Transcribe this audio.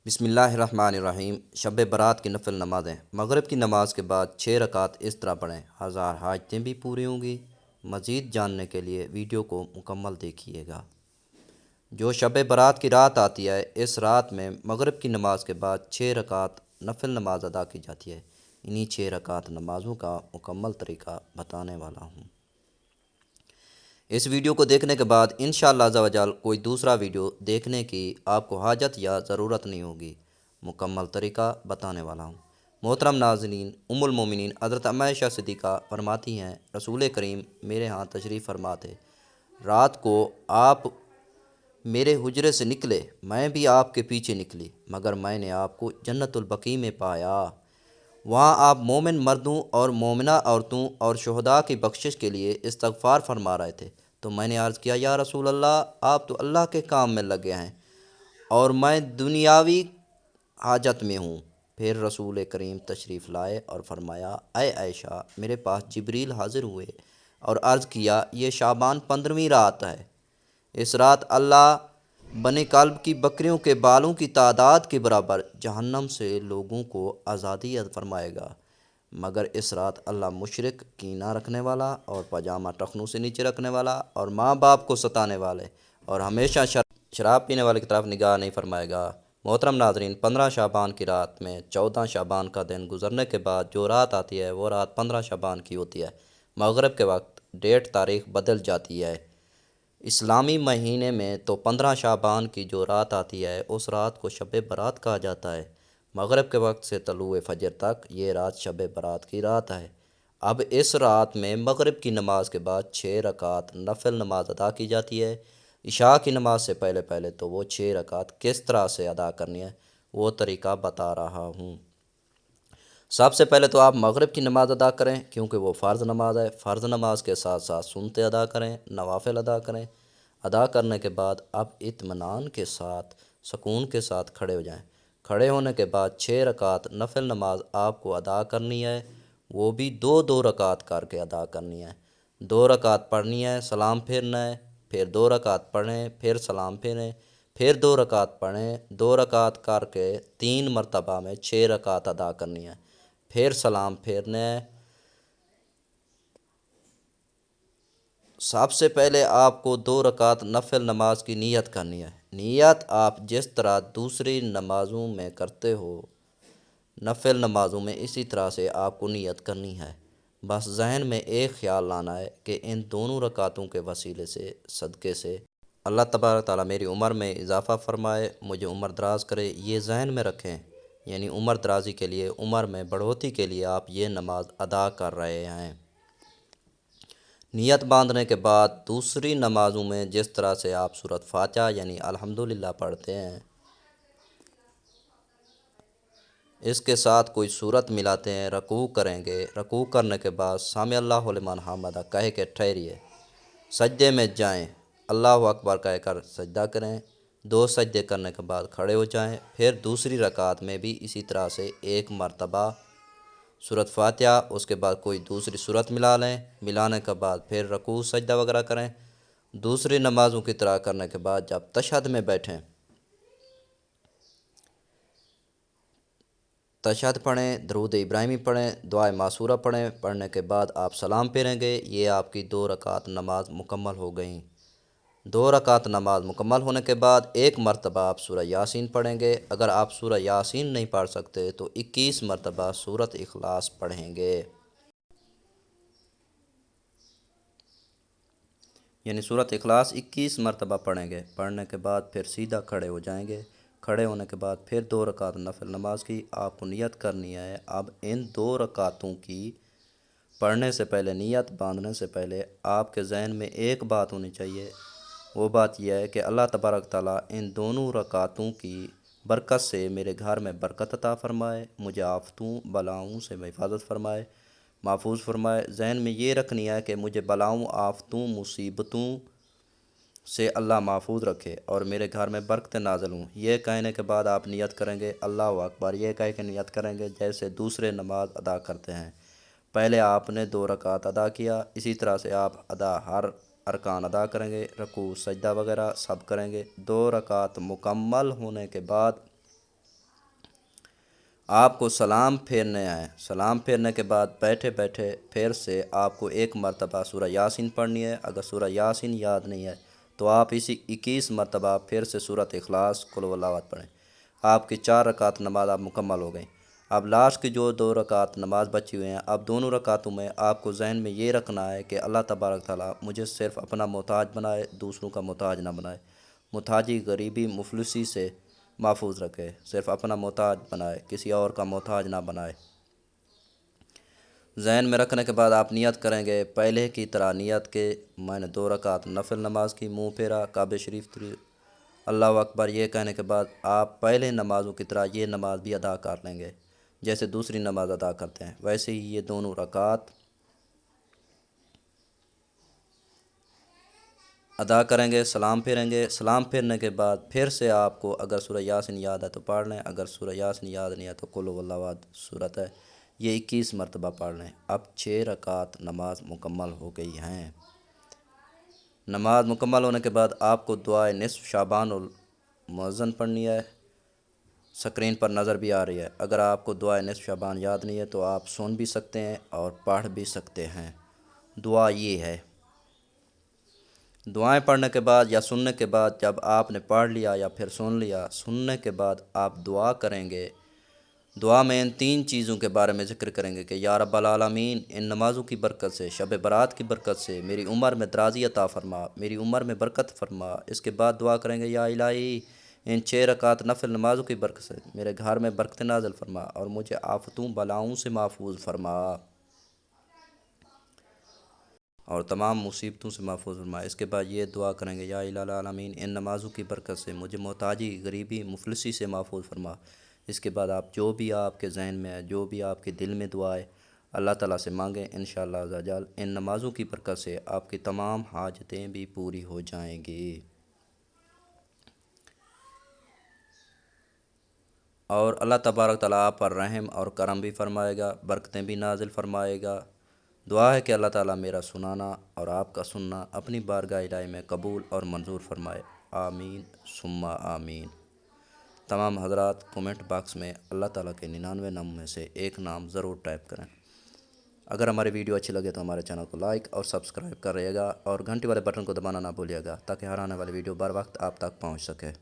بسم اللہ الرحمن الرحیم۔ شب برات کی نفل نمازیں۔ مغرب کی نماز کے بعد 6 رکعت اس طرح پڑھیں، 1000 حاجتیں بھی پوری ہوں گی۔ مزید جاننے کے لیے ویڈیو کو مکمل دیکھیے گا۔ جو شب برات کی رات آتی ہے، اس رات میں مغرب کی نماز کے بعد 6 رکعت نفل نماز ادا کی جاتی ہے۔ انہی 6 رکعت نمازوں کا مکمل طریقہ بتانے والا ہوں۔ اس ویڈیو کو دیکھنے کے بعد انشاءاللہ عز و جل کوئی دوسرا ویڈیو دیکھنے کی آپ کو حاجت یا ضرورت نہیں ہوگی۔ مکمل طریقہ بتانے والا ہوں۔ محترم ناظرین، ام المومنین حضرت عائشہ صدیقہ فرماتی ہیں، رسول کریم میرے ہاں تشریف فرما تھے۔ رات کو آپ میرے حجرے سے نکلے، میں بھی آپ کے پیچھے نکلی، مگر میں نے آپ کو جنت البقیع میں پایا۔ وہاں آپ مومن مردوں اور مومنہ عورتوں اور شہداء کی بخشش کے لیے استغفار فرما رہے تھے۔ تو میں نے عرض کیا، یا رسول اللہ، آپ تو اللہ کے کام میں لگے ہیں اور میں دنیاوی حاجت میں ہوں۔ پھر رسول کریم تشریف لائے اور فرمایا، اے عائشہ، میرے پاس جبریل حاضر ہوئے اور عرض کیا، یہ شعبان 15ویں رات ہے۔ اس رات اللہ بنی کلب کی بکریوں کے بالوں کی تعداد کے برابر جہنم سے لوگوں کو آزادی عطا فرمائے گا، مگر اس رات اللہ مشرک، کینہ رکھنے والا اور پاجامہ ٹخنوں سے نیچے رکھنے والا اور ماں باپ کو ستانے والے اور ہمیشہ شراب پینے والے کی طرف نگاہ نہیں فرمائے گا۔ محترم ناظرین، 15 شعبان کی رات میں 14 شعبان کا دن گزرنے کے بعد جو رات آتی ہے وہ رات 15 شعبان کی ہوتی ہے۔ مغرب کے وقت ڈیٹ تاریخ بدل جاتی ہے۔ اسلامی مہینے میں تو 15 شعبان کی جو رات آتی ہے اس رات کو شب برات کہا جاتا ہے۔ مغرب کے وقت سے طلوع فجر تک یہ رات شب برات کی رات ہے۔ اب اس رات میں مغرب کی نماز کے بعد 6 رکعت نفل نماز ادا کی جاتی ہے۔ عشاء کی نماز سے پہلے تو وہ 6 رکعت کس طرح سے ادا کرنی ہے وہ طریقہ بتا رہا ہوں۔ سب سے پہلے تو آپ مغرب کی نماز ادا کریں، کیونکہ وہ فرض نماز ہے۔ فرض نماز کے ساتھ ساتھ سنتیں ادا کریں، نوافل ادا کریں۔ ادا کرنے کے بعد اب اطمینان کے ساتھ، سکون کے ساتھ کھڑے ہو جائیں۔ کھڑے ہونے کے بعد 6 رکعت نفل نماز آپ کو ادا کرنی ہے، وہ بھی 2 2 رکعت کر کے ادا کرنی ہے۔ 2 رکعت پڑھنی ہے، سلام پھیرنا ہے، پھر 2 رکعت پڑھیں، پھر سلام پھیریں، پھر 2 رکعت پڑھیں، 2 رکعت کر کے 3 مرتبہ میں 6 رکعت ادا کرنی ہے، پھر سلام پھیرنا ہے۔ سب سے پہلے آپ کو 2 رکعت نفل نماز کی نیت کرنی ہے۔ نیت آپ جس طرح دوسری نمازوں میں کرتے ہو، نفل نمازوں میں اسی طرح سے آپ کو نیت کرنی ہے۔ بس ذہن میں ایک خیال لانا ہے کہ ان دونوں رکعتوں کے وسیلے سے، صدقے سے اللہ تبارک تعالیٰ میری عمر میں اضافہ فرمائے، مجھے عمر دراز کرے، یہ ذہن میں رکھیں۔ یعنی عمر درازی کے لیے، عمر میں بڑھوتری کے لیے آپ یہ نماز ادا کر رہے ہیں۔ نیت باندھنے کے بعد دوسری نمازوں میں جس طرح سے آپ سورۃ فاتحہ یعنی الحمدللہ پڑھتے ہیں، اس کے ساتھ کوئی سورت ملاتے ہیں، رکوع کریں گے۔ رکوع کرنے کے بعد سامع اللہ لمن حمدہ کہہ کے ٹھہریے، سجدے میں جائیں، اللہ اکبر کہہ کر سجدہ کریں۔ 2 سجدے کرنے کے بعد کھڑے ہو جائیں، پھر دوسری رکعت میں بھی اسی طرح سے 1 مرتبہ سورۃ فاتحہ، اس کے بعد کوئی دوسری سورت ملا لیں، ملانے کے بعد پھر رکوع سجدہ وغیرہ کریں۔ دوسری نمازوں کی طرح کرنے کے بعد جب تشہد میں بیٹھیں، تشہد پڑھیں، درود ابراہیمی پڑھیں، دعائے معصورہ پڑھیں۔ پڑھنے کے بعد آپ سلام پھیریں گے۔ یہ آپ کی 2 رکعت نماز مکمل ہو گئیں۔ 2 رکعت نماز مکمل ہونے کے بعد 1 مرتبہ آپ سورہ یاسین پڑھیں گے۔ اگر آپ سورہ یاسین نہیں پڑھ سکتے تو 21 مرتبہ سورۃ اخلاص پڑھیں گے۔ یعنی سورۃ اخلاص 21 مرتبہ پڑھیں گے۔ پڑھنے کے بعد پھر سیدھا کھڑے ہو جائیں گے۔ کھڑے ہونے کے بعد پھر 2 رکعت نفل نماز کی آپ کو نیت کرنی ہے۔ اب ان 2 رکعتوں کی پڑھنے سے پہلے، نیت باندھنے سے پہلے آپ کے ذہن میں ایک بات ہونی چاہیے۔ وہ بات یہ ہے کہ اللہ تبارک تعالیٰ ان دونوں رکعتوں کی برکت سے میرے گھر میں برکت عطا فرمائے، مجھے آفتوں بلاؤں سے حفاظت فرمائے، محفوظ فرمائے۔ ذہن میں یہ رکھنی ہے کہ مجھے بلاؤں، آفتوں، مصیبتوں سے اللہ محفوظ رکھے اور میرے گھر میں برکتیں نازل ہوں۔ یہ کہنے کے بعد آپ نیت کریں گے، اللہ اکبر یہ کہہ کے نیت کریں گے جیسے دوسرے نماز ادا کرتے ہیں۔ پہلے آپ نے 2 رکعت ادا کیا، اسی طرح سے آپ ہر ارکان ادا کریں گے، رکوع سجدہ وغیرہ سب کریں گے۔ 2 رکعت مکمل ہونے کے بعد آپ کو سلام پھیرنے آئے، سلام پھیرنے کے بعد بیٹھے بیٹھے پھر سے آپ کو ایک مرتبہ سورہ یاسین پڑھنی ہے۔ اگر سورہ یاسین یاد نہیں ہے تو آپ اسی 21 مرتبہ پھر سے سورۃ اخلاص قل ہو اللہ احد پڑھیں۔ آپ کی 4 رکعت نماز اب مکمل ہو گئیں۔ اب لاسٹ کی جو 2 رکعت نماز بچی ہوئے ہیں، اب دونوں رکعتوں میں آپ کو ذہن میں یہ رکھنا ہے کہ اللہ تبارک تعالیٰ مجھے صرف اپنا محتاج بنائے، دوسروں کا محتاج نہ بنائے۔ محتاجی، غریبی، مفلسی سے محفوظ رکھے، صرف اپنا محتاج بنائے، کسی اور کا محتاج نہ بنائے۔ ذہن میں رکھنے کے بعد آپ نیت کریں گے پہلے کی طرح نیت کے میں نے 2 رکعت نفل نماز کی، منہ پھیرا، کعبہ شریف اللہ اکبر یہ کہنے کے بعد آپ پہلے نمازوں کی طرح یہ نماز بھی ادا کر لیں گے، جیسے دوسری نماز ادا کرتے ہیں ویسے ہی یہ دونوں رکعت ادا کریں گے، سلام پھیریں گے۔ سلام پھیرنے کے بعد پھر سے آپ کو اگر سورہ یاسین یاد ہے تو پڑھ لیں، اگر سورہ یاسین یاد نہیں ہے تو قل ہو اللہ احد سورت ہے، یہ 21 مرتبہ پڑھ لیں۔ اب 6 رکعت نماز مکمل ہو گئی ہیں۔ نماز مکمل ہونے کے بعد آپ کو دعائے نصف شعبان المؤذن پڑھنی ہے، سکرین پر نظر بھی آ رہی ہے۔ اگر آپ کو دعائے نصف شعبان یاد نہیں ہے تو آپ سن بھی سکتے ہیں اور پڑھ بھی سکتے ہیں۔ دعا یہ ہے، دعائیں پڑھنے کے بعد یا سننے کے بعد جب آپ نے پڑھ لیا یا پھر سن لیا، سننے کے بعد آپ دعا کریں گے۔ دعا میں ان 3 چیزوں کے بارے میں ذکر کریں گے کہ یا رب العالمین، ان نمازوں کی برکت سے، شب برات کی برکت سے میری عمر میں درازی عطا فرما، میری عمر میں برکت فرما۔ اس کے بعد دعا کریں گے یا الہی، ان 6 رکعت نفل نمازوں کی برکت سے میرے گھر میں برکت نازل فرما اور مجھے آفتوں بلاؤں سے محفوظ فرما اور تمام مصیبتوں سے محفوظ فرما۔ اس کے بعد یہ دعا کریں گے یا الہ العالمین، ان نمازوں کی برکت سے مجھے محتاجی، غریبی، مفلسی سے محفوظ فرما۔ اس کے بعد آپ جو بھی آپ کے ذہن میں ہے، جو بھی آپ کے دل میں دعا ہے، اللہ تعالیٰ سے مانگیں، انشاءاللہ عز و جل ان نمازوں کی برکت سے آپ کی تمام حاجتیں بھی پوری ہو جائیں گی اور اللہ تبارک تعالیٰ آپ پر رحم اور کرم بھی فرمائے گا، برکتیں بھی نازل فرمائے گا۔ دعا ہے کہ اللہ تعالیٰ میرا سنانا اور آپ کا سننا اپنی بارگاہ الہی میں قبول اور منظور فرمائے، آمین ثم آمین۔ تمام حضرات کومنٹ باکس میں اللہ تعالیٰ کے 99 نام میں سے ایک نام ضرور ٹائپ کریں۔ اگر ہماری ویڈیو اچھی لگے تو ہمارے چینل کو لائک اور سبسکرائب کر رہیے گا اور گھنٹی والے بٹن کو دبانا نہ بھولیے گا تاکہ ہر آنے والی ویڈیو بر وقت آپ تک پہنچ سکے۔